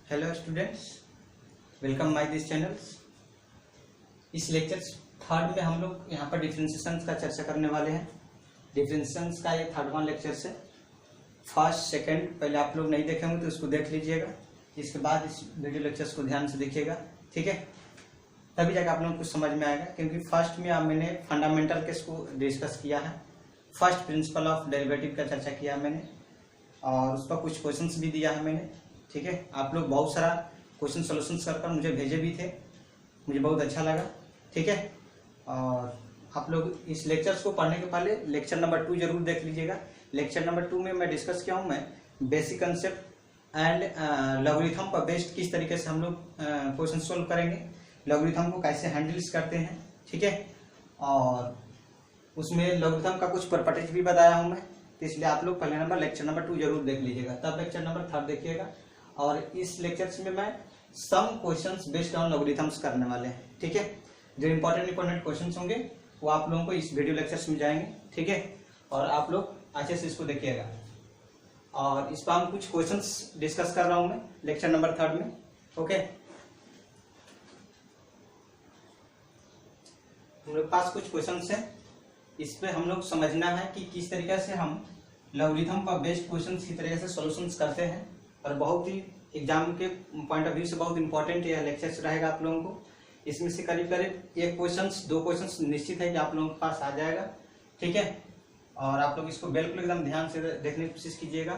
Hello students, welcome my this channels. इस lecture third में हम लोग यहाँ पर डिफरेंशिएशन का चर्चा करने वाले हैं। डिफरेंशिएशन का ये थर्ड वन लेक्चर से फर्स्ट सेकंड पहले आप लोग नहीं देखे होंगे तो उसको देख लीजिएगा। इसके बाद इस वीडियो लेक्चर्स को ध्यान से देखिएगा, ठीक है, तभी जाकर आप लोगों को कुछ समझ में आएगा। क्योंकि फर्स्ट में मैंने फंडामेंटल केस को डिस्कस किया है, फर्स्ट प्रिंसिपल ऑफ डेरिवेटिव का चर्चा किया मैंने और उस पर कुछ क्वेश्चंस भी दिया है मैंने, ठीक है। आप लोग बहुत सारा क्वेश्चन सोल्यूशंस कर मुझे भेजे भी थे, मुझे बहुत अच्छा लगा, ठीक है। और आप लोग इस लेक्चर्स को पढ़ने के पहले लेक्चर नंबर 2 जरूर देख लीजिएगा। लेक्चर नंबर 2 में मैं डिस्कस किया हूँ मैं बेसिक कंसेप्ट एंड लॉगरिथम पर बेस्ड किस तरीके से हम लोग क्वेश्चन सोल्व करेंगे, लॉगरिथम को कैसे हैंडल्स करते हैं, ठीक है। और उसमें लॉगरिथम का कुछ प्रॉपर्टीज भी बताया हूँ मैं, तो इसलिए आप लोग पहले नंबर लेक्चर नंबर 2 जरूर देख लीजिएगा, तब लेक्चर नंबर 3 देखिएगा। और इस लेक्चर्स में मैं some questions based on logarithms करने वाले हैं, ठीक है। जो इंपॉर्टेंट क्वेश्चंस होंगे वो आप लोगों को इस वीडियो लेक्चर्स में जाएंगे, ठीक है। और आप लोग अच्छे से इसको देखिएगा। और इस पर हम कुछ क्वेश्चंस डिस्कस कर रहा हूं मैं लेक्चर नंबर 3 में, ओके। हम लोग पास कुछ क्वेश्चंस है, इस पे हम लोग समझना है कि किस तरीके से हम लॉगरिथम पर बेस्ड क्वेश्चंस की तरीके से सॉल्यूशंस करते हैं। और बहुत ही एग्जाम के पॉइंट ऑफ व्यू से बहुत इंपॉर्टेंट यह लेक्चर्स रहेगा आप लोगों को। इसमें से करीब करीब एक क्वेश्चंस 2 क्वेश्चंस निश्चित है कि आप लोगों के पास आ जाएगा, ठीक है। और आप लोग इसको बिल्कुल एकदम ध्यान से देखने की कोशिश कीजिएगा।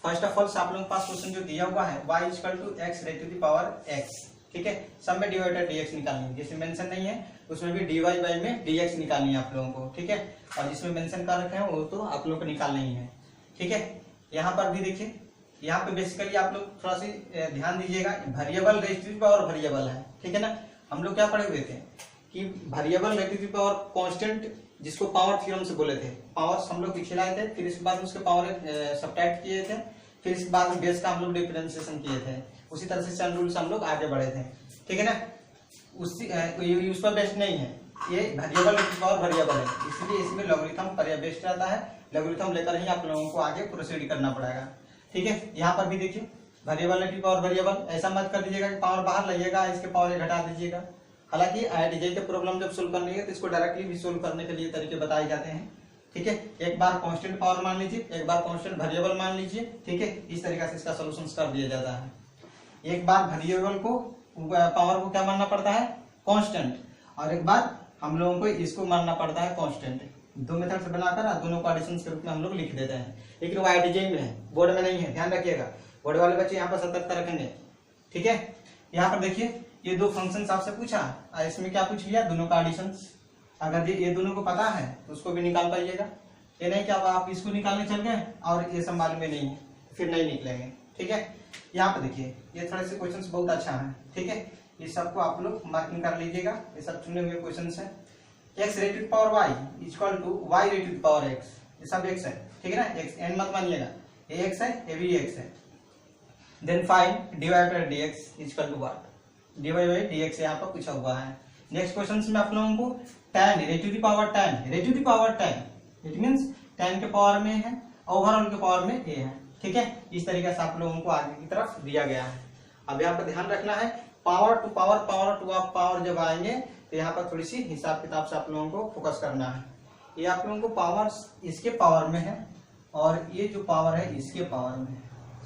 फर्स्ट ऑफ ऑल आप लोगों के पास क्वेश्चन जो दिया हुआ है y = x raised to the power x, ठीक है। सब में डिवाइडेड dx निकालनी है, जिसमें मेंशन नहीं है उसमें भी dy बाई में dx निकालनी है आप लोगों को, ठीक है। और जिसमें मेंशन कर रखे हैं वो तो आप लोगों को निकालना ही है, ठीक है। यहाँ पर भी देखिए, यहाँ पे बेसिकली आप लोग थोड़ा सी ध्यान दीजिएगा, variable raise to the power variable है, ठीक है ना। हम लोग क्या पढ़े हुए थे कि variable raise to the power constant, जिसको पावर थ्योरम से बोले थे, पावर्स हम लोग खिलाए थे, फिर इसके बाद उसके पावर सब्ट्रैक्ट किए थे, फिर इसके बाद बेस का हम लोग डिफरेंशिएशन किए थे। उसी तरह से चैन रूल से हम लोग आगे बढ़े थे, ठीक है ना। उस पर बेस्ड नहीं है, ये variable raise to the power variable है, इसलिए इसमें लॉगरिथम पर बेस्ड रहता है। लॉगरिथम लेकर ही आप लोगों को आगे प्रोसीड करना पड़ेगा, ठीक है। यहाँ पर भी देखिए variable raise to the power variable, ऐसा मत कर दीजिएगा कि पावर बाहर लाइएगा इसके पावर घटा दीजिएगा। हालांकि आईआईटी के प्रॉब्लम जब सोल्व करनी है तो इसको डायरेक्टली भी सोल्व करने के लिए तरीके बताए जाते हैं, ठीक है। एक बार कांस्टेंट पावर मान लीजिए, एक बार कांस्टेंट वेरिएबल मान लीजिए, ठीक है। इस तरीके से इसका सॉल्यूशन कर दिया जाता है। एक बार वेरिएबल को पावर को क्या मानना पड़ता है, कांस्टेंट, और एक बार हम लोगों को इसको मानना पड़ता है कांस्टेंट। 2 मेथड से बनाकर दोनों को एडिशन के रूप में हम लोग लिख देते हैं, लेकिन वो आईआईटी में है, बोर्ड में नहीं है, ध्यान रखिएगा। बोर्ड वाले बच्चे यहाँ पर सतर्कता रखेंगे, ठीक है। यहाँ पर देखिए ये 2 फंक्शंस आपसे पूछा, इसमें क्या पूछ लिया, दोनों का एडिशन। अगर ये दोनों को पता है तो उसको भी निकाल पाइएगा। ये नहीं कि आप इसको निकालने चल गए और ये सब मालूम में नहीं है, फिर नहीं निकलेंगे, ठीक है। यहाँ पर देखिए ये थोड़े से क्वेश्चंस बहुत अच्छा है, ठीक है। ये सबको आप लोग मार्किंग कर लीजिएगा, ये सब चुने हुए क्वेश्चंस है। x raised to the power y = y raised to the power x, ये सब x है, ठीक है ना। x n मत मानिएगा, ये x है, ये भी x है। Then find dy by dx = what, dy by dx यहाँ पर पूछा हुआ है। नेक्स्ट क्वेश्चन में आप लोगों को tan raised to the power tan, it means tan के पावर में है, ओवरऑल के पावर में a है, ठीक है। इस तरीके से आप लोगों को आगे की तरफ दिया गया है। अब यहाँ पर ध्यान रखना है, पावर टू पावर जब आएंगे तो यहाँ पर थोड़ी सी हिसाब किताब से आप लोगों को फोकस करना है। ये आप लोगों को पावर इसके पावर में है और ये जो पावर है इसके पावर में है,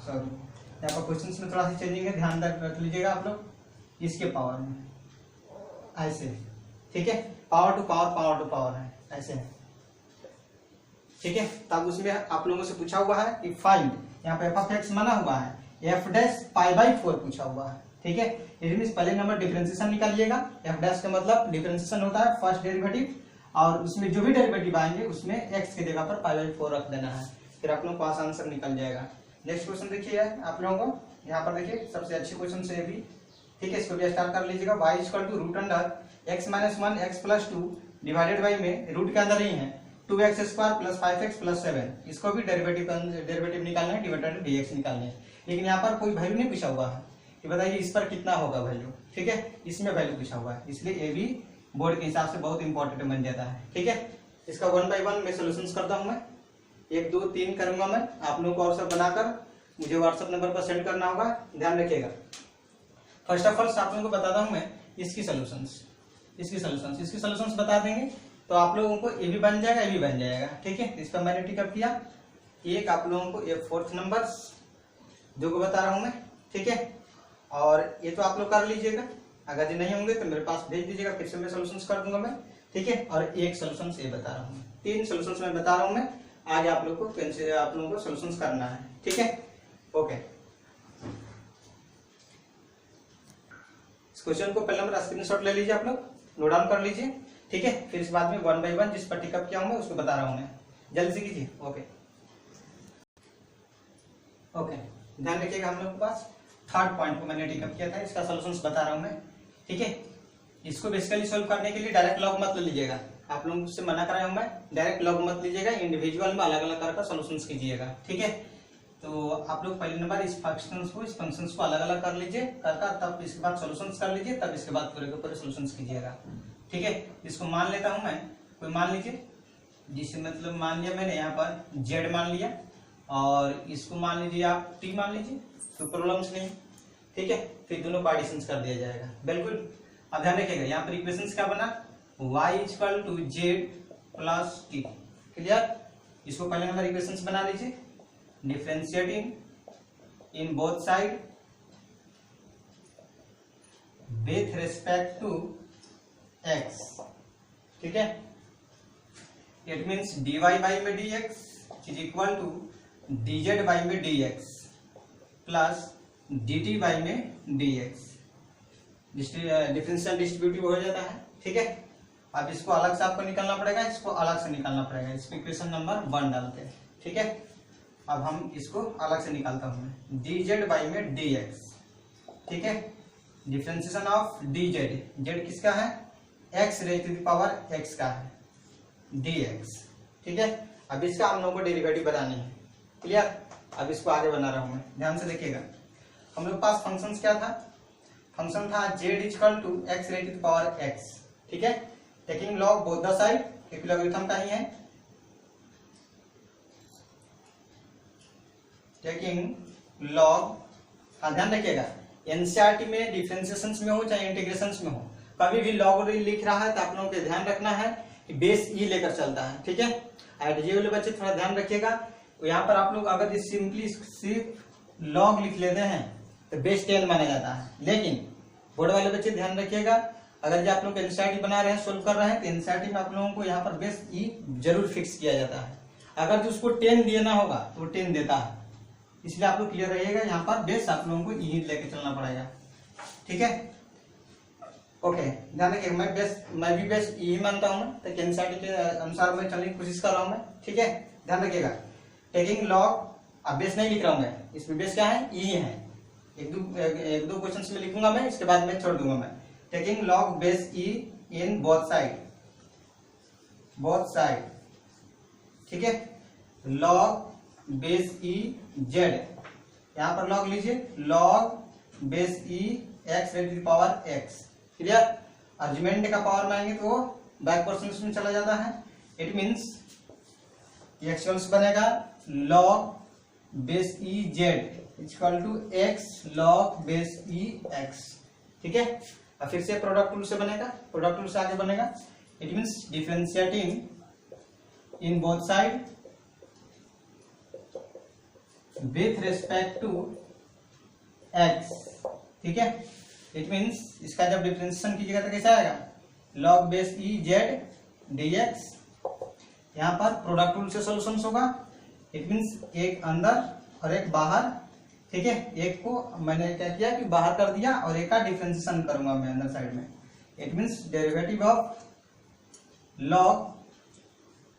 सॉरी यहाँ पर क्वेश्चन में थोड़ा सा चेंजिंग है, ध्यान रख लीजिएगा आप लोग, इसके पावर में ऐसे, ठीक है। पावर टू पावर है ऐसे, ठीक है। तब उसमें आप लोगों से पूछा हुआ है कि फाइंड, यहाँ पे f(x) माना हुआ है, f'(π/4) पूछा हुआ है, ठीक है। इट मींस पहले नंबर डिफरेंशिएशन निकालिएगा। f' का मतलब डिफरेंशिएशन होता है फर्स्ट डेरिवेटिव, और उसमें जो भी डेरिवेटिव आएंगे उसमें x की जगह पर π/4 रख देना है, फिर आप लोगों को पास आंसर निकल जाएगा। नेक्स्ट क्वेश्चन देखिए आप लोगों को, यहाँ पर देखिए सबसे अच्छे क्वेश्चन से भी, ठीक है। इसको भी स्टार्ट कर लीजिएगा। y = (x - 1 x + 2) divided by में रूट के अंदर ही है 2x² + 5x + 7, इसको भी डेरिवेटिव निकालना है, डिवाइडेड dx निकालना है। लेकिन यहाँ पर कोई वैल्यू नहीं पूछा हुआ है कि बताइए इस पर कितना होगा वैल्यू, ठीक है। इसमें वैल्यू पूछा हुआ है, इसलिए ये भी बोर्ड के हिसाब से बहुत इंपॉर्टेंट बन जाता है, ठीक है। इसका 1 बाय 1 में सोल्यूशन करता हूँ मैं, 1 2 3 करूंगा मैं, आप लोगों को और सब बनाकर मुझे व्हाट्सएप नंबर पर सेंड करना होगा, ध्यान रखिएगा। फर्स्ट ऑफ ऑल आप लोगों को बताता हूँ मैं इसकी सॉल्यूशंस बता देंगे तो आप लोगों को ए भी बन जाएगा, ए भी बन जाएगा, ठीक है। इसका मैंने टिकअप किया, एक आप लोगों को एक फोर्थ नंबर जो को बता रहा हूँ मैं, ठीक है। और ये तो आप लोग कर लीजिएगा, अगर ये नहीं होंगे तो मेरे पास भेज दीजिएगा, फिर से मैं सॉल्यूशंस कर दूंगा मैं, ठीक है। और एक सॉल्यूशन ये बता रहा हूँ, 3 सॉल्यूशंस मैं बता रहा हूँ मैं, आगे आप लोगों को सॉल्यूशंस करना है, ठीक है। ओके, इस क्वेश्चन को पहले मेरा स्क्रीनशॉट ले लीजिए, आप लोग नोट डाउन कर लीजिए, ठीक है। फिर इस बाद में 1 by 1 जिस पर टिकअप किया हूँ मैं उसको बता रहा हूँ मैं, जल्दी से कीजिए। ओके, ध्यान रखिएगा, हम लोग के पास थर्ड पॉइंट को मैंने टिकअप किया था, इसका सॉल्यूशंस बता रहा हूँ मैं, ठीक है। इसको बेसिकली सॉल्व करने के लिए डायरेक्ट लॉग मत लीजिएगा, आप लोगों से मना कराया हूँ मैं, डायरेक्ट लॉग मत लीजिएगा, इंडिविजुअल में अलग अलग करके सॉल्यूशंस कीजिएगा, ठीक है। तो आप लोग पहले नंबर इस फंक्शंस को अलग अलग कर लीजिए, तब इसके बाद सॉल्यूशंस कर लीजिए, तब इसके बाद पूरे के पूरे सॉल्यूशंस कीजिएगा, ठीक है। इसको मान लेता हूं मैं, कोई मान लीजिए, जिससे मतलब मान लिया मैंने यहाँ पर z मान लिया, और इसको मान लीजिए आप t मान लीजिए, तो प्रॉब्लम्स नहीं, ठीक है। फिर दोनों को एडिशन कर दिया जाएगा, बिल्कुल। अब ध्यान रखिएगा, यहाँ पर इक्वेशंस क्या बना, y = z + t, क्लियर। इसको पहले नंबर इक्वेशंस बना लीजिए, differentiating in both side with respect to x, ठीक है। इट मीन्स dy में dx is equal to dz में dx प्लस dt में dx, डिफरेंशियल डिस्ट्रीब्यूटिव हो जाता है, ठीक है। अब इसको अलग से आपको निकालना पड़ेगा, इसको अलग से निकालना पड़ेगा, इसमें इक्वेशन नंबर 1 डालते हैं, ठीक है। अब हम इसको अलग से निकालता हूं मैं, dz में dx, ठीक है। डिफरेंशिएशन ऑफ dz, z किसका है, x raised to the power x का है, dx, ठीक है। अब इसका हम लोगों को डेरिवेटिव बनानी है, क्लियर। अब इसको आगे बना रहा हूं मैं, ध्यान से देखिएगा। हम लोग पास फंक्शंस क्या था, फंक्शन था z = x raised to the power x, ठीक है। Taking log both the side, एक लॉगरिथम का ही है, टेकिंग लॉग, ध्यान रखिएगा एनसीईआरटी में डिफरेंशिएशंस में हो चाहे इंटीग्रेशंस में हो, कभी भी लॉग लिख रहा है तो आप लोगों को ध्यान रखना है कि बेस ई लेकर चलता है, ठीक है। ये वाले बच्चे थोड़ा ध्यान रखिएगा, यहाँ पर आप लोग अगर सिंपली सिर्फ लॉग लिख लेते हैं तो बेस 10 माना जाता है, लेकिन बोर्ड वाले बच्चे ध्यान रखिएगा, अगर जो आप लोग एनसीईआरटी बना रहे हैं, सोल्व कर रहे हैं, तो एनसीईआरटी में आप लोगों को यहाँ पर बेस ई जरूर फिक्स किया जाता है। अगर जो उसको 10 देना होगा तो 10 देता है, इसलिए आप लोग क्लियर रहिएगा, यहाँ पर बेस आप लोगों को ई लेके चलना पड़ेगा, ठीक है। ओके, ध्यान रखिए, मैं भी बेस ई मानता हूँ, तो एनसीईआरटी के अनुसार मैं चलने की कोशिश कर रहा हूँ मैं, ठीक है। ध्यान रखिएगा, टेकिंग लॉग, अब बेस नहीं लिख रहा हूँ मैं, इसमें बेस क्या है, ई है। एक दो क्वेश्चन में लिखूंगा मैं, इसके बाद में छोड़ दूंगा मैं। Taking log base e in both side, ठीक है। लॉग बेस ई जेड, यहाँ पर लॉग लीजिए, log base e x raise to the power x, clear. Argument का पावर में आएंगे तो वो बैक पोर्शन में चला जाता है, इट मीन्स एक्चुअल्स बनेगा log base e z equal to x log base e x, ठीक है। अब फिर से प्रोडक्ट रूल से बनेगा, प्रोडक्ट रूल से आगे बनेगा, it means differentiating in both side with respect to x, ठीक है। इट मीन्स इसका जब डिफरेंशिएशन कीजिएगा तो कैसा आएगा, log base e z dx, यहाँ पर प्रोडक्ट रूल से सॉल्यूशंस होगा, इट मीन्स एक अंदर और एक बाहर, ठीक है। एक को मैंने क्या किया कि बाहर कर दिया और एक का डिफरेंशिएशन करूंगा मैं अंदर साइड में, it means derivative of log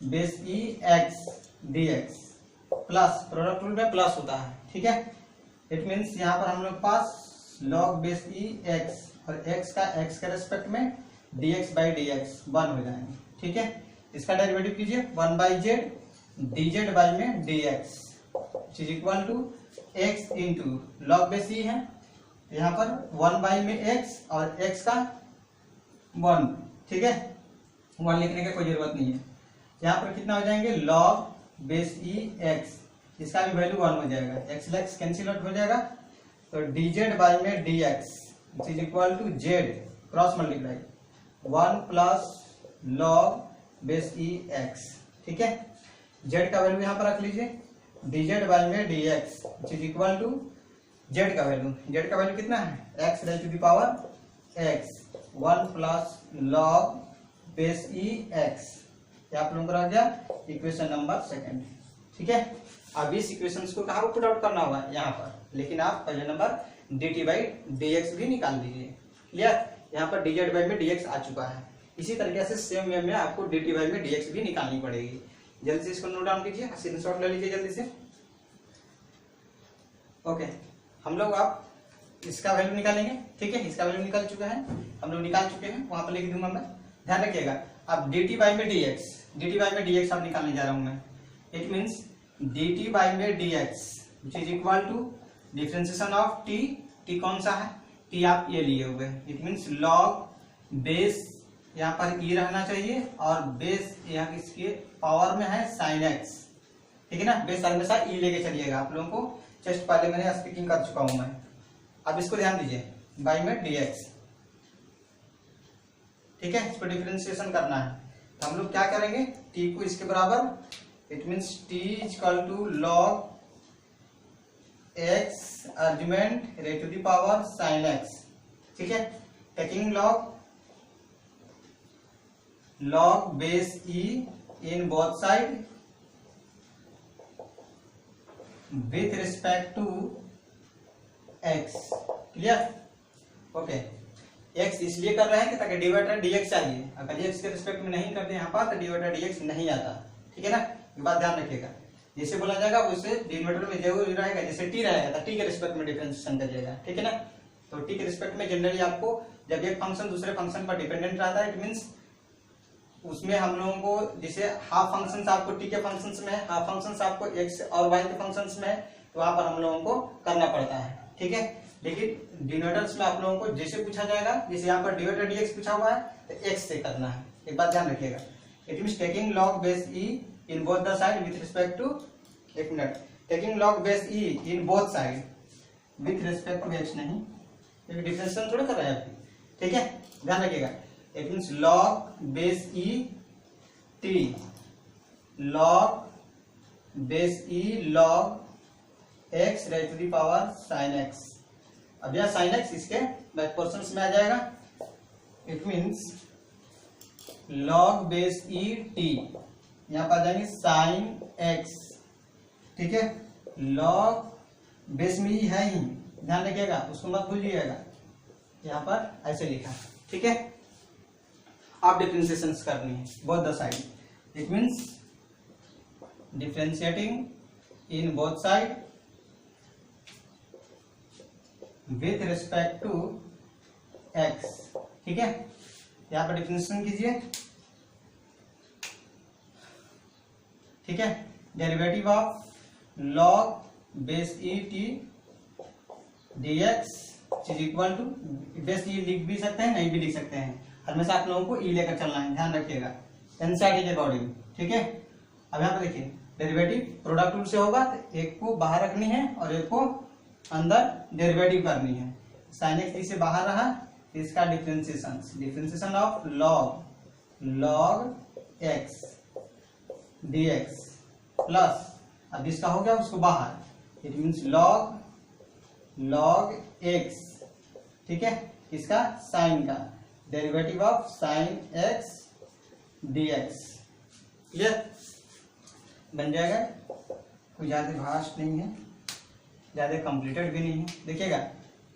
base e x dx plus, product rule में प्लस होता है, ठीक है। इट मीन्स यहाँ पर हम लोग पास log बेस ई एक्स और x का x के रेस्पेक्ट में dx बाई dx 1 हो जाएंगे, ठीक है। इसका डेरिवेटिव कीजिए 1 बाई जेड dz बाई में dx is equal to x into log base e है, यहाँ पर 1 बाई में x और x का 1, ठीक है। 1 लिखने की कोई जरूरत नहीं है, यहाँ पर कितना हो जाएंगे log बेस ई एक्स, इसका भी वैल्यू 1 हो जाएगा, एक्स एक्स कैंसिल आउट हो जाएगा, तो dz बाय में dx is equal to z cross multiply 1 plus log base e x. ठीक है, z का वैल्यू यहाँ पर रख लीजिए, dz बाय में dx is equal to z का वैल्यू कितना है, x raise to the power x 1 plus log base e x. आप लोगों को रह गया इक्वेशन नंबर 2। ठीक है, अब इस इक्वेशंस को कहाँ पर पुट आउट करना होगा, यहाँ पर, लेकिन आप पहले नंबर dt बाई dx भी निकाल दीजिए। क्लियर, यहाँ पर dz बाई में dx आ चुका है। इसी तरीके से सेम वे में आपको dt बाई में dx भी निकालनी पड़ेगी। जल्दी से इसको नोट डाउन कीजिए, स्क्रीनशॉट ले लीजिए जल्दी से। ओके, हम लोग आप इसका वैल्यू निकालेंगे। ठीक है, इसका वैल्यू निकाल चुका है, हम लोग निकाल चुके हैं, वहां पर लिख दूंगा मैं, ध्यान रखिएगा। अब dt बाई में dx अब निकालने जा रहा हूं मैं। इट मीन्स dt बाई में dx which is equal to differentiation of t कौन सा है, t आप ये लिए हुए, इट मीन्स लॉग बेस यहाँ पर e रहना चाहिए और बेस यहाँ किसके पावर में है sin x। ठीक है ना, बेस हमेशा e लेके चलिएगा। आप लोगों को जस्ट पहले मैंने स्पीकिंग कर चुका हूं मैं। अब इसको ध्यान दीजिए, बाई में dx। ठीक है, इस पर डिफरेंशिएशन करना है, तो हम लोग क्या करेंगे, t को इसके बराबर, it means t equal to log x argument raise to the power sin x। ठीक है, taking log base e in both side with respect to x। Clear, okay. x इसलिए कर रहे हैं कि ताकि डिवाइडर dx चाहिए, अगर x के रिस्पेक्ट में नहीं करते यहाँ पर तो डिवाइडर dx नहीं आता। ठीक है ना, ये बात ध्यान रखिएगा। जैसे बोला जाएगा वैसे डिनोमिनेटर में जरूर रहेगा, जैसे t रहेगा तो t के रिस्पेक्ट में डिफरेंशिएशन करिएगा। ठीक है ना, तो t के रिस्पेक्ट में जनरली आपको जब एक फंक्शन दूसरे फंक्शन पर डिपेंडेंट रहता है, इट मींस उसमें हम लोगों को जैसे हाफ फंक्शंस आपको t के फंक्शंस में है, हाफ फंक्शंस आपको x और y के फंक्शंस में है, तो वहां पर हम लोगों को करना पड़ता है। ठीक है, लेकिन डिनोमिनेटर्स में आप लोगों को जैसे पूछा जाएगा, जैसे यहाँ पर डिवाइडेड dx पूछा हुआ है तो x से करना है। एक बात ध्यान रखिएगा, it means taking log base e in both the side with respect to, एक minute, taking log base e in both side with respect to x, नहीं एक डिफरेंशिएशन थोड़ा कर रहे हैं आपकी। ठीक है, ध्यान रखिएगा, it means log base e t log base e log x raise to the power sin x। अब यह sin x इसके बैक पोर्शंस में आ जाएगा, it means log base e t, यहाँ पर आ जाएंगे sin x। ठीक है, लॉग बेस में ही है ही, ध्यान रखिएगा, उसको मत भूलिएगा, यहाँ पर ऐसे लिखा। ठीक है, आप डिफरेंशिएशन करनी है both the side, it means differentiating in both side with respect to x। ठीक है, यहाँ पर डिफरेंशिएशन कीजिए। ठीक है, derivative of log base e t dx is equal to, base e लिख भी सकते हैं, नहीं भी लिख सकते हैं, हमेशा आप लोगों को ई लेकर चलना है, ध्यान रखिएगा, एनसीईआरटी के अकॉर्डिंग। ठीक है, अब यहाँ पर देखिए डेरिवेटिव प्रोडक्ट रूल से होगा, तो एक को बाहर रखनी है और एक को अंदर डेरिवेटिव करनी है। sin x से बाहर रहा, इसका differentiation of log x dx plus, अब इसका हो गया उसको बाहर, इट मींस लॉग x। ठीक है, इसका साइन का derivative of sin x dx। Clear, बन जाएगा, कोई ज्यादा भास्ट नहीं है, ज्यादा कंप्लीटेड भी नहीं है। देखिएगा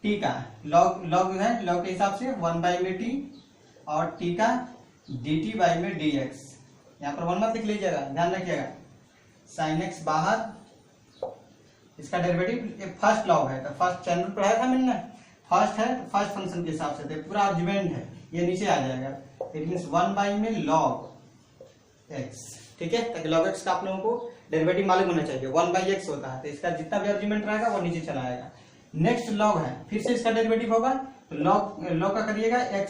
t का लॉग है, लॉग के हिसाब से 1 बाई में t और t का dt बाई में dx, यहाँ पर 1 मत लिख लीजिएगा, ध्यान रखिएगा, sin x बाहर, इसका डेरिवेटिव एक फर्स्ट लॉग है, तो फर्स्ट चैनल पढ़ाया था मैंने, फर्स्ट है तो फर्स्ट फंक्शन के हिसाब से, तो पूरा आर्गुमेंट है, ये नीचे आ जाएगा, इट मींस 1 बाई में लॉग x। ठीक है, ताकि लॉग x का आप लोगों को डेरिवेटिव मालूम होना चाहिए, 1 बाई x होता है, तो इसका जितना भी आर्गुमेंट रहेगा वो नीचे चला आएगा। नेक्स्ट लॉग है, फिर से इसका डेरिवेटिव होगा, तो लॉग का करिएगा, x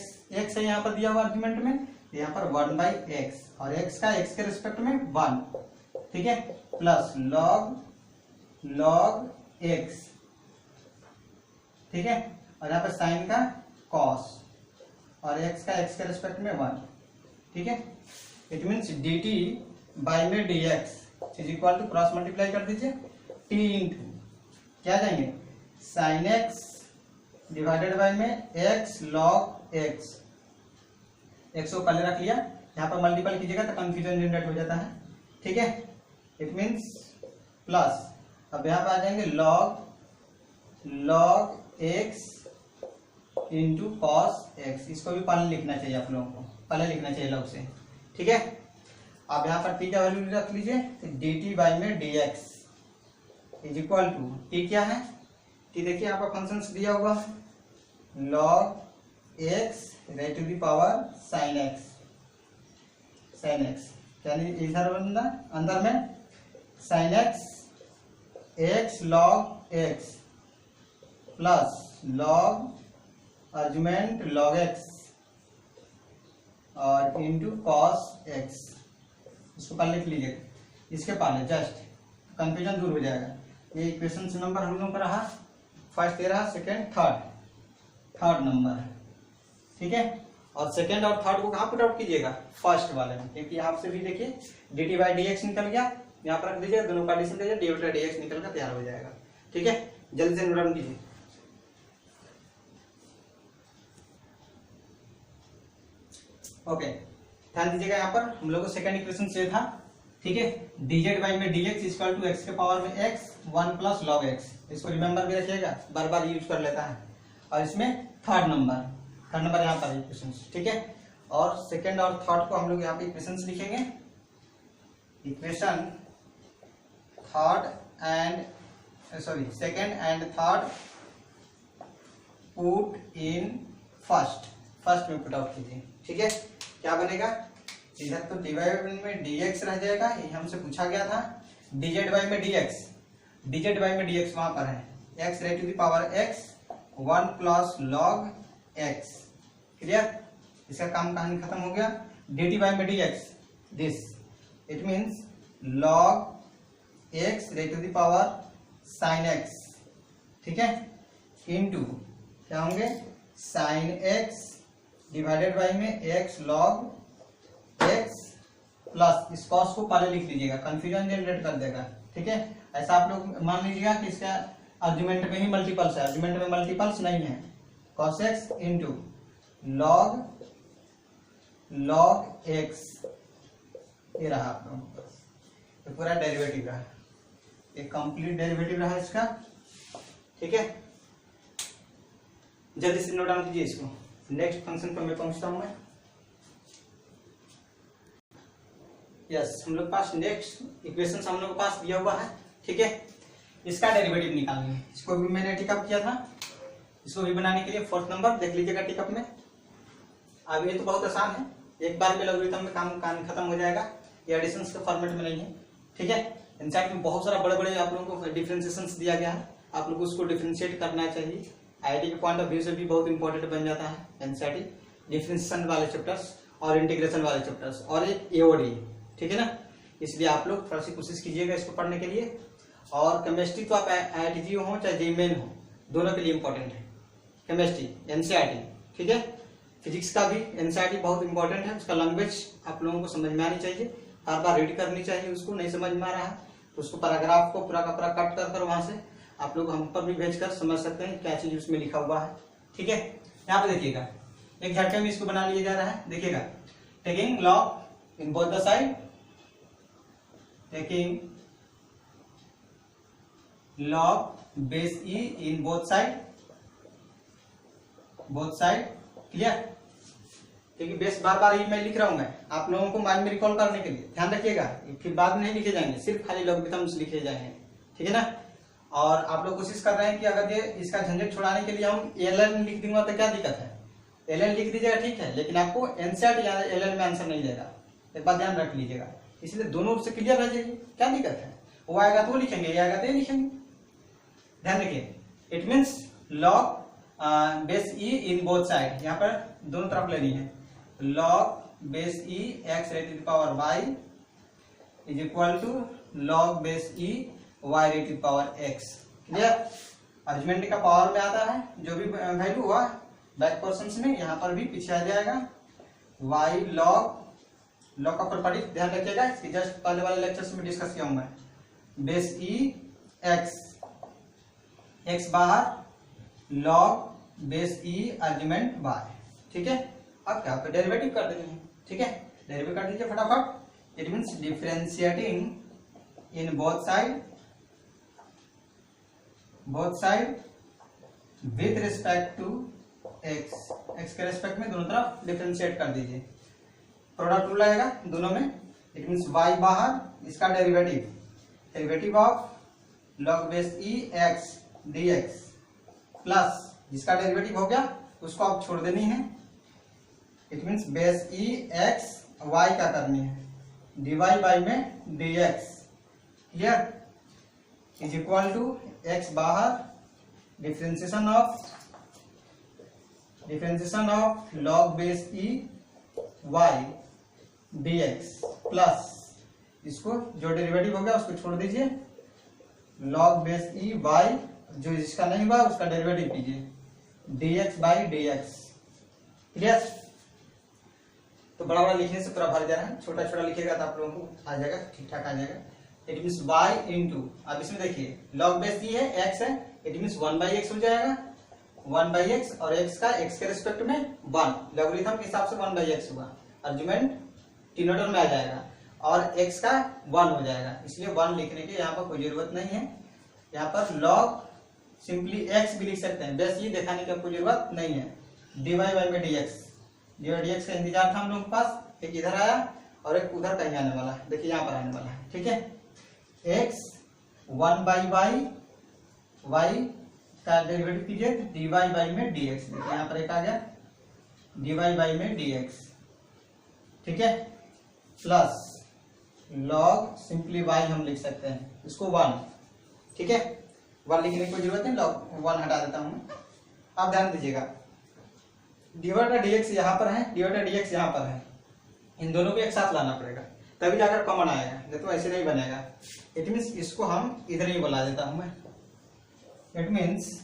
है यहाँ पर दिया हुआ आर्गुमेंट में, यहाँ पर 1 बाई x और x का x के रिस्पेक्ट में 1। ठीक है, प्लस लॉग log x, ठीक है, और यहाँ पर साइन का cos और x का x के रेस्पेक्ट में 1, ठीक है। इट मीन्स dt बाई में dx is equal to cross multiply कर दीजिए t इंटू क्या जाएंगे साइन x डिवाइडेड बाई में x log x, x को पहले रख लिया, यहाँ पर मल्टीपल कीजिएगा तो कंफ्यूजन जनरेट हो जाता है, ठीक है। इट मीन्स प्लस, अब यहाँ पर आ जाएंगे log x into cos x, इसको भी पहले लिखना चाहिए आप लोगों को, पहले लिखना चाहिए log से, ठीक है। अब यहाँ पर t का वैल्यू रख लीजिए, dt बाई में dx is equal to t क्या है, t देखिए यहाँ पर फंक्शन दिया हुआ है log x raise to the power sine x, यानी इधर अंदर में sine x log x plus log argument log x और इंटू कॉस x, इसको पहले लिख लीजिए, इसके पहले जस्ट कंफ्यूजन दूर हो जाएगा। ये इक्वेशन नंबर हम लोगों का रहा फर्स्ट, ये रहा सेकेंड, थर्ड नंबर है, ठीक है। और सेकेंड और थर्ड को कहाँ पुट आउट कीजिएगा, फर्स्ट वाले में, क्योंकि यहाँ से भी देखिए dt बाई dx निकल गया, यहाँ पर रख दीजिए, दोनों का एडिशन दीजिए, dy बाई dx निकल कर तैयार हो जाएगा, ठीक है। जल्दी से नोट डाउन कीजिए। ओके, ध्यान दीजिएगा, यहाँ पर हम लोग को सेकेंड इक्वेशन से था, ठीक है, dz बाई में dx इक्वल टू x के पावर में x 1 प्लस log x, इसको रिमेंबर भी रखिएगा, बार बार यूज कर लेता है। और इसमें थर्ड नंबर यहाँ पर इक्वेशन, ठीक है। और सेकेंड और थर्ड को हम लोग यहाँ पे इक्वेशन लिखेंगे, equation second and third put in first में पुट आउट कीजिए, ठीक है। क्या बनेगा, इधर तो डिवाइड में dx रह जाएगा, ये हमसे पूछा गया था, dz बाई में dx वहां पर है, x raise to the power x 1 plus log x, clear, इसका काम कहानी खत्म हो गया। dt बाई में dx this, it means log x raise to the power sine x, ठीक है, इनटू क्या होंगे साइन x डिवाइडेड बाई में x log x प्लस, इस कॉस को पहले लिख लीजिएगा, कंफ्यूजन जनरेट कर देगा, ठीक है। ऐसा आप लोग मान लीजिएगा कि इसका आर्गुमेंट में ही मल्टीपल्स है, आर्गुमेंट में मल्टीपल्स नहीं है, cos x into log x, ये रहा आप लोगों के पास, ये पूरा डेरिवेटिव रहा, एक कंप्लीट डेरिवेटिव रहा इसका, ठीक है। जल्दी से नोट डाउन कीजिए इसको। नेक्स्ट फंक्शन पर मैं पहुंचता हूं मैं। यस, हम लोग पास नेक्स्ट इक्वेशन हम लोग के पास दिया हुआ है, ठीक है। इसका डेरिवेटिव निकालना है, इसको भी मैंने टिकअप किया था, इसको भी बनाने के लिए फोर्थ नंबर देख लीजिएगा टिकअप में। अब ये तो बहुत आसान है, एक बार में लॉगरिथम में काम खत्म हो जाएगा, ये एडिशन के फॉर्मेट में नहीं है, ठीक है। इनफैक्ट में बहुत सारा बड़े बड़े आप लोगों को डिफरेंशिएशन दिया गया है, आप लोग उसको डिफरेंशिएट करना चाहिए, आईआईटी के पॉइंट ऑफ व्यू से भी बहुत इंपॉर्टेंट बन जाता है एनसीईआरटी, डिफरेंशिएशन वाले चैप्टर्स और इंटीग्रेशन वाले चैप्टर्स और एक एओडी, ठीक है ना। इसलिए आप लोग थोड़ा सी कोशिश कीजिएगा इसको पढ़ने के लिए। और केमिस्ट्री तो आप आईआईटी हो चाहे जेईई मेन हो, दोनों के लिए इंपॉर्टेंट है केमिस्ट्री एनसीईआरटी, ठीक है। फिजिक्स का भी एनसीईआरटी बहुत इंपॉर्टेंट है, उसका लैंग्वेज आप लोगों को समझ में आनी चाहिए, हर बार रीड करनी चाहिए, उसको नहीं समझ में आ रहा है तो उसको पैराग्राफ को पूरा का पूरा कट कर वहां से आप लोग हम पर भी भेजकर समझ सकते हैं क्या चीज उसमें लिखा हुआ है, ठीक है। यहाँ पे देखिएगा एक झटके में इसको बना लिया जा रहा है, देखिएगा taking log in both the side, taking log base e in both side, clear. क्योंकि बेस बार बार ही मैं लिख रहा हूं, मैं आप लोगों को माइंड में रिकॉल करने के लिए, ध्यान रखिएगा, फिर बाद में नहीं लिखे जाएंगे, सिर्फ खाली लॉगरिथम्स लिखे जाएंगे, ठीक है ना। और आप लोग कोशिश कर रहे हैं कि अगर ये इसका झंझट छुड़ाने के लिए हम एलएन लिख दूंगा तो क्या दिक्कत है, एलएन लिख दीजिएगा, ठीक है, लेकिन आपको एनसीईआरटी या एलएन में आंसर नहीं देगा, एक बात ध्यान रख लीजिएगा, इसलिए दोनों से क्लियर रह जाएगी, क्या दिक्कत है, वो आएगा तो वो लिखेंगे, ये आएगा तो ये लिखेंगे, ध्यान रखिए। It means log base e in both side, यहाँ पर दोनों तरफ लेनी है, log base e x raise to the power y is equal to log base e y raised to the power x। Clear? Arrangement का power में आता है जो भी वैल्यू हुआ बैक पोर्शंस में, यहाँ पर भी पीछे आ जाएगा y log का प्रॉपर्टी ध्यान रखिएगा, इसकी जस्ट पहले वाले लेक्चर्स में डिस्कस किया हूं मैं। बेस ई x बाहर log बेस ई आर्ग्यूमेंट y। ठीक है, अब क्या आपको डेरिवेटिव कर देनी है। ठीक है, डेरिवेटिव कर दीजिए फटाफट। It means differentiating in both side with respect to x के रेस्पेक्ट में दोनों तरफ डिफरेंशिएट कर दीजिए। प्रोडक्ट रूल आएगा दोनों में। इट मींस y बाहर, इसका derivative of log base e x dx plus जिसका डेरिवेटिव हो गया उसको आप छोड़ देनी है। It means base e x y का करनी है dy बाई में dx। Clear? Is equal to x बाहर differentiation of log base e y dx plus इसको जो डेरिवेटिव हो गया उसको छोड़ दीजिए, log बेस ई y जो इसका नहीं हुआ उसका डेरिवेटिव कीजिए dx बाई dx। क्लियर? तो बड़ा बड़ा लिखने से पूरा भर जा रहा है, छोटा छोटा लिखिएगा तो आप लोगों को आ जाएगा, ठीक ठाक आ जाएगा। इट मीन्स y इंटू, अब इसमें देखिए log बेस ई है x है, इट मीन्स 1/x हो जाएगा, 1/x और x का x के रिस्पेक्ट में 1, लॉगरिथम के हिसाब से 1/x हुआ, आर्गुमेंट डिनोमिनेटर में आ जाएगा और x का 1 हो जाएगा, इसलिए 1 लिखने की यहाँ पर कोई जरूरत नहीं है। यहाँ पर log सिंपली x भी लिख सकते हैं, बेस ये दिखाने की कोई जरूरत नहीं है। dy बाई में dx, dx का इंतजार था हम लोगों के पास, एक इधर आया और एक उधर कहीं आने वाला है, देखिए यहाँ पर आने वाला है। ठीक है, x 1/y, y का डेरिवेटिव कीजिए dy बाई में dx, देखिए यहाँ पर एक आ गया dy बाई में dx। ठीक है, प्लस log सिंपली y हम लिख सकते हैं इसको 1। ठीक है, 1 लिखने की कोई जरूरत नहीं, log 1 हटा देता हूं। अब ध्यान दीजिएगा dy dx यहाँ पर है, dy dx यहाँ पर है, इन दोनों को एक साथ लाना पड़ेगा तभी जाकर कॉमन आएगा, नहीं तो ऐसे नहीं बनेगा। इट मीन्स इसको हम इधर ही बुला देता हूं मैं, इट मीन्स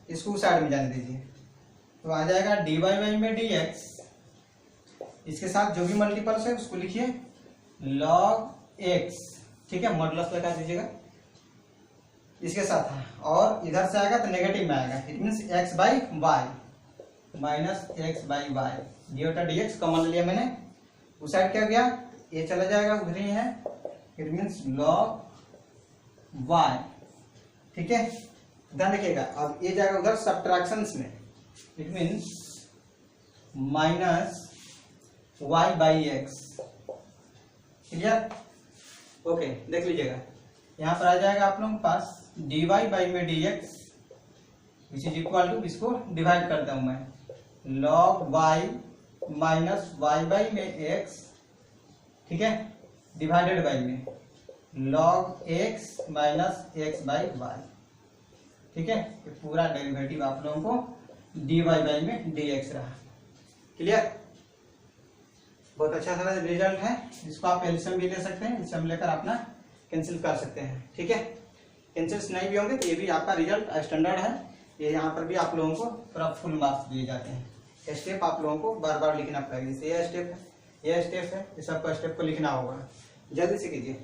इसको साइड में जाने दीजिए, तो आ जाएगा dy बाई में dx, इसके साथ जो भी मल्टीपल्स है उसको लिखिए log x। ठीक है, मॉडुलस लगा दीजिएगा इसके साथ है, और इधर से आएगा तो नेगेटिव में आएगा, it means x by y minus x by y. dx common लिया मैंने, उस साइड क्या गया, ये चला जाएगा उधर ही है, इट मीन्स log y। ठीक है, ध्यान रखिएगा। अब ये जाएगा उधर सब्ट्रैक्शंस में, it means minus y by x. Clear? Okay, देख लीजिएगा यहाँ पर आ जाएगा आप लोगों के पास dy बाई में dx which is equal to, इसको डिवाइड करता हूं मैं, log y minus y by में x। ठीक है, डिवाइडेड बाई में log x minus x by y। ठीक है, ये पूरा डेरिवेटिव आप लोगों को dy बाई में dx रहा। क्लियर? बहुत अच्छा सा रिजल्ट है, इसको आप एलसीएम भी ले सकते हैं, एलसीएम लेकर अपना कैंसिल कर सकते हैं। ठीक है, कैंसिल्स नहीं भी होंगे तो ये भी आपका रिजल्ट स्टैंडर्ड है, ये यहाँ पर भी आप लोगों को पूरा फुल मार्क्स दिए जाते हैं। स्टेप आप लोगों को बार बार लिखना पड़ेगा, जैसे ये स्टेप है, ये स्टेप है, इस सबको स्टेप को लिखना होगा, जल्दी से कीजिए।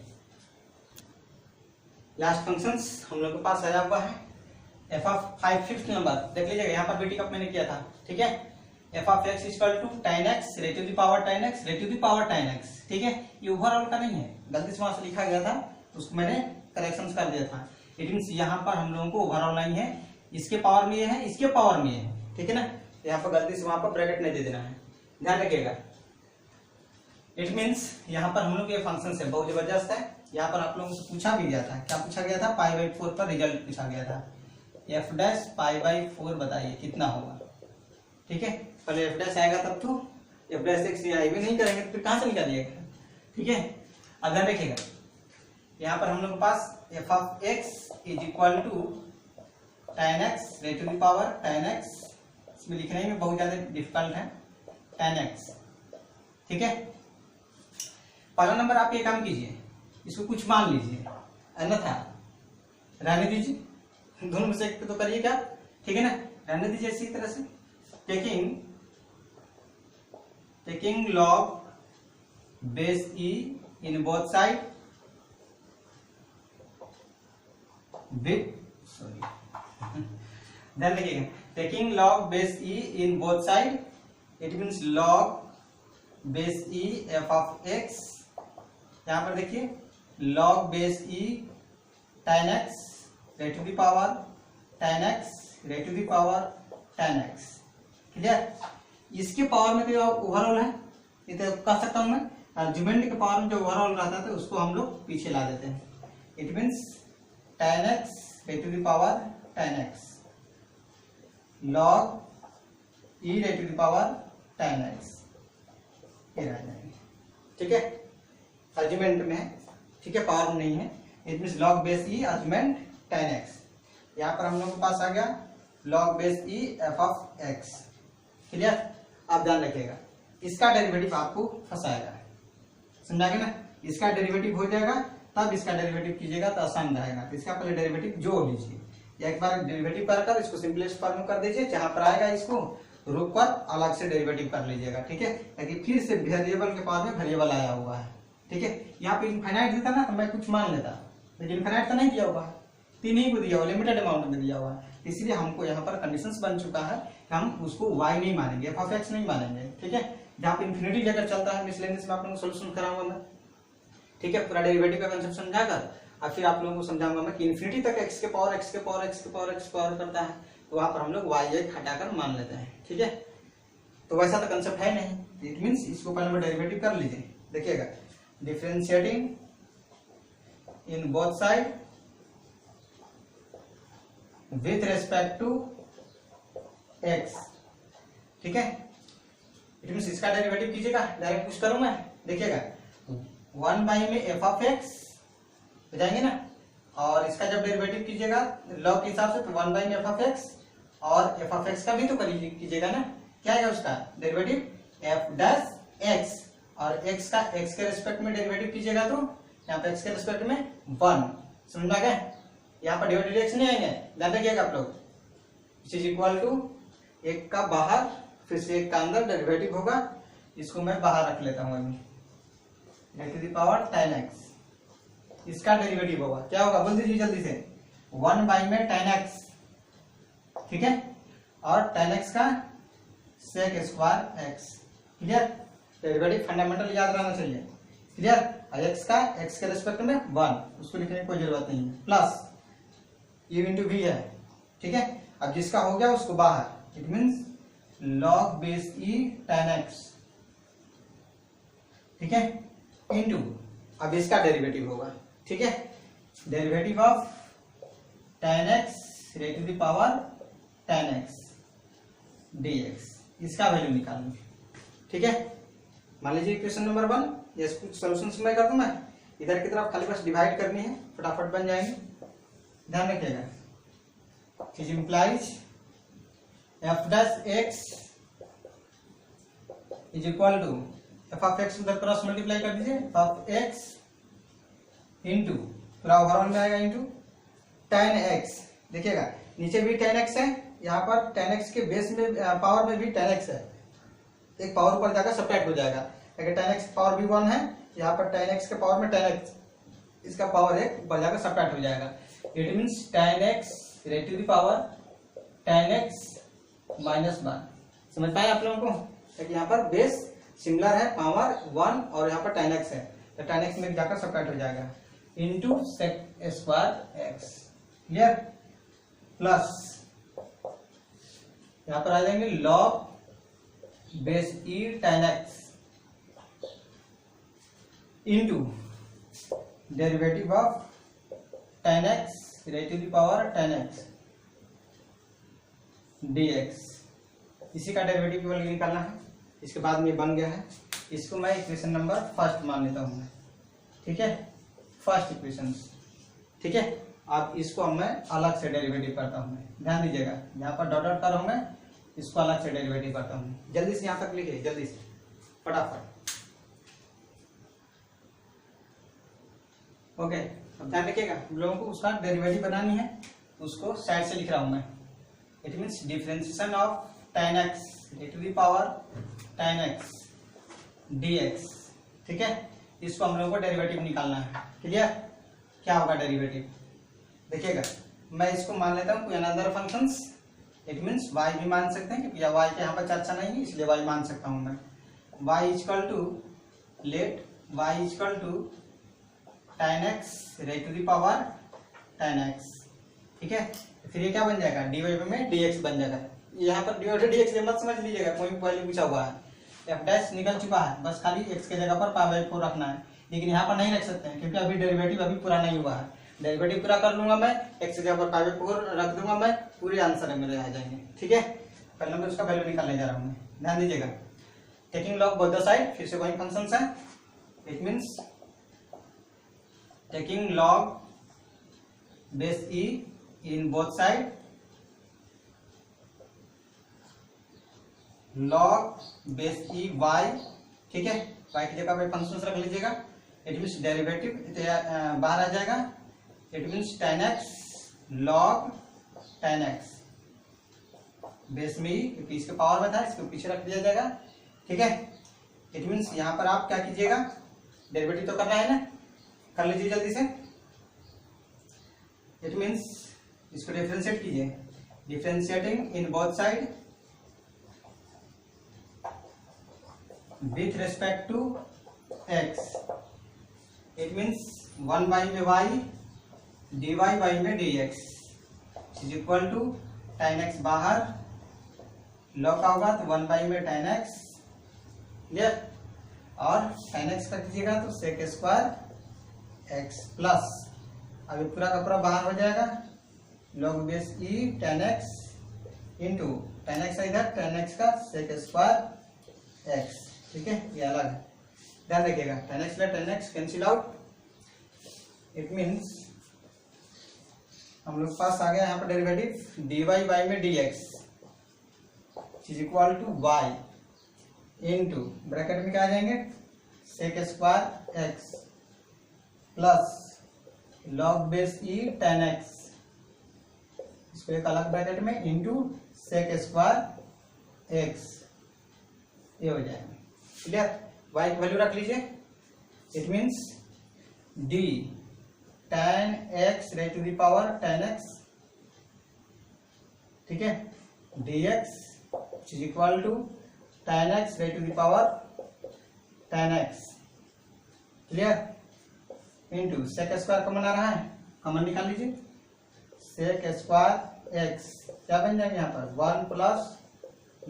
लास्ट फंक्शंस हम लोग के पास आया हुआ है f ऑफ 5 फिफ्थ नंबर, देख लीजिएगा यहाँ पर बीटी कप मैंने किया था। ठीक है, f of x equal to tan x raised to the power tan x raised to the power tan x। ठीक है, ये ओवरऑल का नहीं है, गलती से वहां से लिखा गया था तो उसको मैंने करेक्शंस कर दिया था। इट मींस यहाँ पर हम लोगों को ओवरऑल नहीं है, इसके पावर में ये है, इसके पावर में ये है। ठीक है ना, यहाँ पर गलती से वहां पर ब्रैकेट नहीं दे देना है, ध्यान रखिएगा। इट मींस यहाँ पर हम लोग ये फंक्शन है बहुत जबरदस्त है, यहाँ पर आप लोगों से पूछा भी गया था, क्या पूछा गया था, π/4 पर रिजल्ट पूछा गया था, f डैश π/4 बताइए कितना होगा। ठीक है, पहले f डैश आएगा तब तो, f डैश x आई भी नहीं करेंगे तो फिर कहां से निकालिएगा। ठीक है, अब ध्यान रखिएगा यहाँ पर हम लोग के पास f of x is equal to tan x raised to the power tan x, इसमें लिखने में बहुत ज्यादा डिफिकल्ट है, tan x। ठीक है, पहला नंबर आप ये काम कीजिए, इसको कुछ मान लीजिए, अन्यथा रहने दीजिए, दोनों में से एक पे तो करिए क्या, ठीक है ना, रहने दीजिए इसी तरह से। Taking log base e in both side with ध्यान देखिएगा, taking log base e in both side, it means log base e f of x, यहां पर देखिए log base e tan x raised to the power tan x raised to the power tan x, clear. इसके power में जो overall है, ये तो कह सकता हूं मैं, आर्गुमेंट के पावर में जो ओवरऑल रहता है उसको हम लोग पीछे ला देते हैं, it means tan x raised to the power tan x log e raised to the power tan x, ये रह जाएंगे, ठीक है, आर्गुमेंट में है, ठीक है, पावर में नहीं है, it means log base E argument tan x। यहाँ पर हम लोग के पास आ गया log base e f of x, clear. आप ध्यान रखिएगा, इसका डेरिवेटिव आपको फंसाएगा, समझा गया ना, इसका डेरिवेटिव हो जाएगा तब इसका डेरिवेटिव कीजिएगा तो आसान रहेगा। तो इसका पहले डेरिवेटिव जोड़ लीजिए, या एक बार डेरिवेटिव कर इसको सिंपलेस्ट फॉर्म में कर दीजिए, जहां पर आएगा इसको रोक कर अलग से डेरिवेटिव कर लीजिएगा, ठीक है, ताकि फिर से वेरिएबल के पावर में वेरिएबल आया हुआ है, ठीक है। यहाँ पे इनफाइनाइट देता ना तो मैं कुछ मान लेता, लेकिन इनफाइनाइट तो नहीं दिया हुआ है, 3 ही को दिया हुआ, लिमिटेड अमाउंट में दिया हुआ है, इसलिए हमको यहाँ पर कंडीशंस बन चुका है कि हम उसको y नहीं मानेंगे, एफ ऑफ एक्स नहीं मानेंगे, ठीक है। जहाँ पे इन्फिनिटी लेकर चलता है मिसलेनियस में आप लोगों को सोल्यूशन कराऊंगा मैं, ठीक है, पूरा डेरिवेटिव का कंसेप्ट समझाकर और फिर आप लोगों को समझाऊंगा मैं कि इन्फिनिटी तक x के पावर x के पावर x के पावर x के पावर करता है, तो वहां पर हम लोग y एक हटाकर मान लेते हैं, ठीक है। तो वैसा तो कंसेप्ट है नहीं, इट मीन्स इसको पहले डेरिवेटिव कर लीजिए, देखिएगा, differentiating in both side with respect to x, ठीक है, इट मीन्स इसका डेरिवेटिव कीजिएगा, डायरेक्ट कुछ करूं मैं, देखिएगा 1 में एफ ऑफ एक्स हो जाएंगे ना, और इसका जब डेरिवेटिव कीजिएगा लॉग के हिसाब से तो 1 में एफ ऑफ एक्स, और एफ ऑफ एक्स का भी तो कीजिएगा ना, क्या है उसका डेरिवेटिव एफ डैश एक्स, और एक्स का एक्स के रिस्पेक्ट में डेरिवेटिव कीजिएगा तो यहाँ पे एक्स के रिस्पेक्ट में 1, समझ में आ गया। यहाँ पर डिवाइडेड एक्स नहीं आएंगे, ध्यान रखिएगा आप लोग, विच इज इक्वल टू एक का बाहर फिर से एक का अंदर डेरिवेटिव होगा, इसको मैं बाहर रख लेता हूँ अभी, raised to the power tan x, इसका डेरिवेटिव होगा, क्या होगा बोल दीजिए जल्दी से, 1 में tan x, ठीक है, और tan x का sec square x, clear. Derivative fundamental याद रहना चाहिए, क्लियर। और x का x के रिस्पेक्ट में 1, उसको लिखने की कोई जरूरत नहीं है, प्लस u इंटू वी है, ठीक है। अब जिसका हो गया उसको बाहर, it means log base e tan x, ठीक है, इंटू अब इसका डेरिवेटिव होगा, ठीक है, derivative of tan x raised to the power tan x dx, इसका वैल्यू निकालेंगे, ठीक है। मान लीजिए इक्वेशन नंबर 1, ये कुछ सॉल्यूशंस मैं कर दूं, मैं इधर की तरफ खाली बस डिवाइड करनी है, फटाफट बन जाएंगे, ध्यान रखिएगा, is implies f dash x is equal to f of x उधर क्रॉस मल्टीप्लाई कर दीजिए, एफ ऑफ एक्स इंटू पूरा ओवरऑल में आएगा इंटू tan x, देखिएगा नीचे भी tan x है, यहाँ पर tan x के बेस में पावर में भी tan x है, एक पावर ऊपर जाकर सब्ट्रैक्ट हो जाएगा, अगर tan x पावर भी 1 है, यहाँ पर tan x के पावर में tan x इसका पावर एक ऊपर जाकर सब्ट्रैक्ट हो जाएगा, it means tan x raised to the power tan x minus 1, समझ पाए आप लोगों को, क्योंकि यहाँ पर बेस सिमिलर है, पावर 1 और यहाँ पर tan x है, तो tan x में जाकर सब्ट्रैक्ट हो जाएगा into sec square x, clear, plus यहाँ पर आ जाएंगे log base e tan x into derivative of tan x raised to the power tan x dx, इसी का डेरिवेटिव केवल निकालना है, इसके बाद में बन गया है, इसको मैं इक्वेशन नंबर 1 मान लेता हूँ, ठीक है, फर्स्ट इक्वेशन, ठीक है। अब इसको मैं अलग से डेरिवेटिव करता हूँ, ध्यान दीजिएगा, यहाँ पर डॉट डॉट कर रहा हूँ मैं, इसको अलग से डेरिवेटिव करता हूँ, जल्दी से यहाँ तक लिखिए, जल्दी से फटाफट, ओके। अब ध्यान रखिएगा, हम लोगों को उसका डेरिवेटिव बनानी है, उसको साइड से लिख रहा हूं मैं। It means differentiation of tan x to the power tan x dx। ठीक है, इसको हम लोगों को डेरिवेटिव निकालना है। क्लियर? क्या होगा डेरिवेटिव? देखिएगा, मैं इसको मान लेता हूँ कोई another functions. It means y भी मान सकते हैं, क्योंकि y के यहाँ पर चर्चा नहीं है, इसलिए y मान सकता हूँ मैं। y equal to let y equal to tan x to the power tan x। ठीक है, फिर ये क्या बन जाएगा, dy में dx बन जाएगा। यहाँ पर dy dx ये मत समझ लीजिएगा, कोई पहले पूछा हुआ है, f डैश निकल चुका है, बस खाली x के जगह पर π/4 रखना है। लेकिन यहाँ पर नहीं रख सकते हैं, क्योंकि अभी डेरिवेटिव अभी पूरा नहीं हुआ है। डेरिवेटिव पूरा कर लूंगा मैं, x की जगह पर π/4 रख दूंगा मैं, पूरे आंसर मेरे आ जाएंगे। ठीक है, पहले मैं उसका वैल्यू निकालने जा रहा हूँ, ध्यान दीजिएगा। Taking log both the side, फिर से वही फंक्शंस है। It means taking log base e in both side, log base e y. ठीक है, वाई की जगह पे फंक्शन रख लीजिएगा। इट मीन्स डेरिवेटिव बाहर आ जाएगा। It means tan x log tan x base में ई, क्योंकि इसके पावर में था, इसको पीछे रख दिया जाएगा। ठीक है, इट मीन्स यहाँ पर आप क्या कीजिएगा, डेरिवेटिव तो करना है ना, कर लीजिए जल्दी से। इट मीन्स इसको डिफरेंशिएट कीजिए, differentiating in both side with respect to x। it means 1 by में y dy by में dx is equal to tan x बाहर, लॉग का होगा तो 1 by में tan x। क्लियर? और tan x का कीजिएगा तो sec स्क्वायर x प्लस, अभी पूरा का पूरा बाहर हो जाएगा, log base e tan x into tan x इधर, tan x का sec स्क्वायर x। ठीक है, ये अलग है, ध्यान रखिएगा। tan x plus tan x cancel out. It means हम लोग पास आ गया यहाँ पर डेरिवेटिव dy बाई में dx is equal to y into bracket में क्या आ जाएंगे, sec square x plus log base e tan x, इसको एक अलग ब्रैकेट में इंटू sec स्क्वायर x, ये हो जाएगा। क्लियर? y की वैल्यू रख लीजिए। It means d tan x raise to the power tan x। ठीक है, dx is equal to tan x raise to the power tan x। Clear? Into sec square common आ रहा है, common निकाल लीजिए। sec स्क्वायर x क्या बन जाएगा यहाँ पर, 1 plus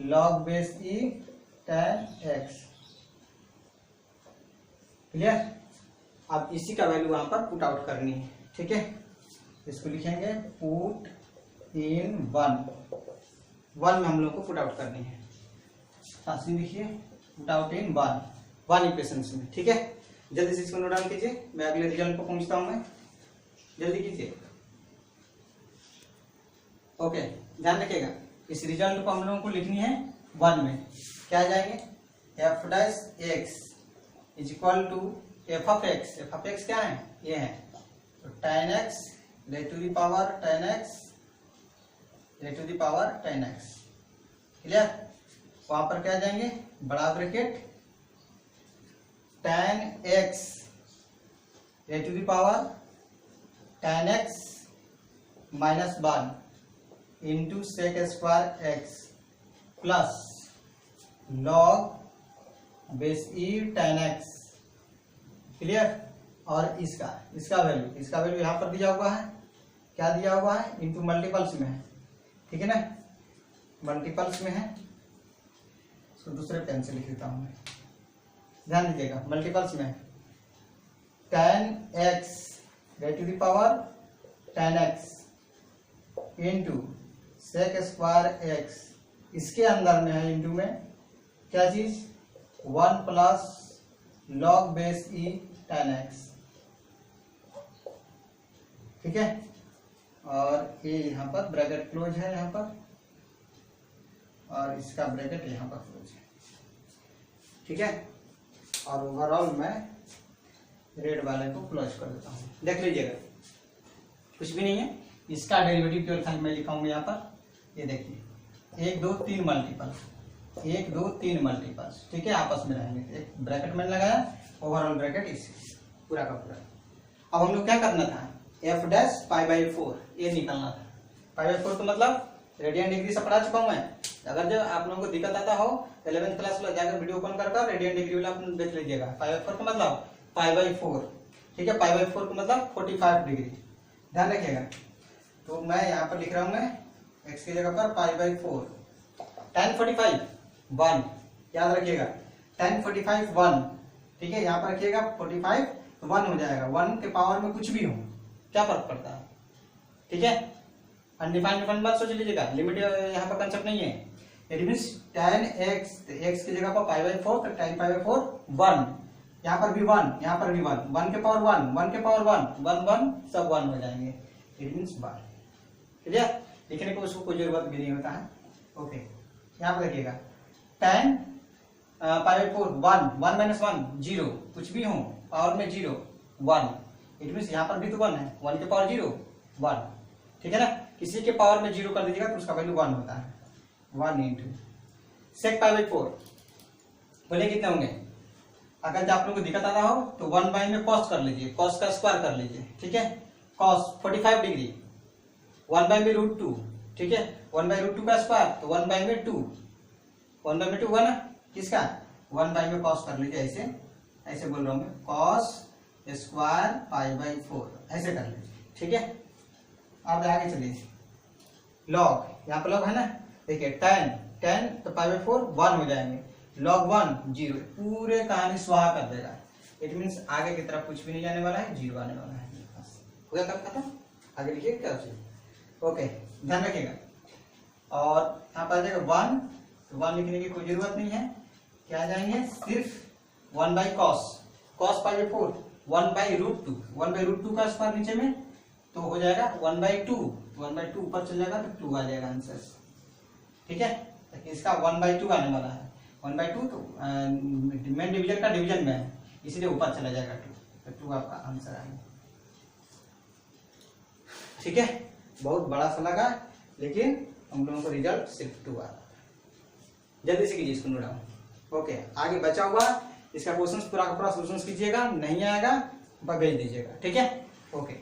log base e tan x। Clear? अब इसी का वैल्यू वहां पर पुट आउट करनी है। ठीक है, इसको लिखेंगे पुट इन 1 में हम लोग को पुट आउट करनी है। साथ में लिखिए पुट आउट इन 1 इक्वेशन में। ठीक है, जल्दी से इसको नोट डाउन कीजिए, मैं अगले रिजल्ट पर पहुंचता हूं। मैं जल्दी कीजिए। ओके, ध्यान रखिएगा, इस रिजल्ट को हम लोगों को लिखनी है 1 में। क्या आ जाएंगे, f dash x is equal to f of x. F of x क्या है, ये है, तो tan x raise to the power tan x raise to the power tan x। Clear? वहां पर क्या आ जाएंगे, बड़ा bracket tan x raise to the power tan x minus 1 into sec square x plus log base e tan x। Clear? और इसका value यहाँ पर दिया हुआ है, क्या दिया हुआ है, इंटू मल्टीपल्स में है। ठीक है ना, मल्टीपल्स में है, इसको दूसरे पेन से लिख देता हूं मैं, ध्यान दीजिएगा। मल्टीपल्स में tan x raise to the power tan x into sec square x, इसके अंदर में है इंटू में क्या चीज, 1 plus log base e tan x। ठीक है, और ये यहाँ पर ब्रैकेट क्लोज है यहाँ पर, और इसका ब्रैकेट यहाँ पर क्लोज है। ठीक है, और ओवरऑल मैं रेड वाले को क्लोज कर देता हूँ, देख लीजिएगा कुछ भी नहीं है। इसका डेरिवेटिव केवल खाली मैं लिखाऊंगा यहाँ पर, ये देखिए 1 2 3 मल्टीपल, 1 2 3 मल्टीपल्स, ठीक है, आपस में रहेंगे। एक ब्रैकेट मैंने लगाया, ओवरऑल ब्रैकेट इस पूरा का पूरा। अब हम लोग क्या करना था, एफ डैश पाई बाई 4 ये निकालना था। पाई बाई 4 तो मतलब रेडियन डिग्री से पढ़ा चुका हूँ मैं। अगर जब आप लोगों को दिक्कत आता हो 11th क्लास में जाकर वीडियो ओपन कर रेडियन डिग्री वाला आप देख लीजिएगा। पाई बाई 4 का मतलब पाई बाई 4, ठीक है, पाई बाई 4 का मतलब 45 डिग्री, ध्यान रखिएगा। तो मैं यहाँ पर लिख रहा हूँ, मैं एक्स की जगह पर पाई बाई 4 tan 45 1, याद रखिएगा tan 45 1, ठीक है, यहाँ पर रखिएगा 45 तो 1 हो जाएगा। 1 के पावर में कुछ भी हो क्या फर्क पड़ता है, ठीक है, अनडिफाइंड डिफाइंड बात सोच लीजिएगा, लिमिट यहाँ पर कंसेप्ट नहीं है। It means tan x, x की जगह पर पाई बाई 4 तो tan पाई बाई 4 1, यहाँ पर भी 1, यहाँ पर भी 1, 1 के पावर 1, 1 के पावर 1, 1 1 सब 1 हो जाएंगे। इट मींस 1, ठीक है, लिखने को उसको कोई जरूरत भी नहीं होता है। ओके, यहाँ पर देखिएगा tan पाई बाई 4 1, 1 माइनस 1 0, कुछ भी हो पावर में 0 1, इट मींस यहाँ पर भी तो 1 है, 1 के पावर 0 1, ठीक है ना। किसी के पावर में 0 कर दीजिएगा तो उसका वैल्यू 1 होता है। 1 इंटू सेक पाई बाई 4 बोले कितने होंगे। अगर जब आप लोगों को दिक्कत आता हो तो 1 बाई में कॉस कर लीजिए, कॉस का स्क्वायर कर लीजिए, ठीक है, कॉस 45 डिग्री 1 बाई में √2, ठीक है, 1 बाई √2 का स्क्वायर तो 1 बाई में 2, 1 बाई में 2 1 किसका 1 बाई में कॉस कर लीजिए, ऐसे ऐसे बोल रहा हूँ मैं, कॉस स्क्वायर पाई बाई 4 ऐसे कर लीजिए, ठीक है। आप आगे चलिए, लॉग, यहाँ पर लॉग है ना, देखिए tan तो पाई बाई 4 1 हो जाएंगे, log 1 0, पूरे कहानी स्वाहा कर देगा। इट मीन्स आगे की तरफ कुछ भी नहीं जाने वाला है, 0 आने वाला है। हो गया कब खत्म, आगे लिखिए क्या चीज, ओके, ध्यान रखिएगा। और यहाँ पर आ जाएगा 1, तो 1 लिखने की कोई जरूरत नहीं है, क्या आ जाएंगे सिर्फ 1 by cos, cos pi by 4 1 by √2, 1 by √2 का स्क्वायर नीचे में तो हो जाएगा 1 बाई 2, 1 बाई 2 ऊपर चल जाएगा तो 2 आ जाएगा आंसर, ठीक है। तो इसका 1 बाई 2 आने वाला है, 1 बाई 2 तो मेन डिवीजन का डिवीजन में है इसलिए ऊपर चला जाएगा 2, तो 2 आपका आंसर आएगा, ठीक है। बहुत बड़ा सा लगा लेकिन हम लोगों को रिजल्ट सिर्फ 2 आ रहा है। जल्दी से कीजिए इसको नोट डाउन। ओके, आगे बचा हुआ इसका क्वेश्चन पूरा का पूरा सोल्यूशन कीजिएगा, नहीं आएगा भेज दीजिएगा, ठीक है। ओके।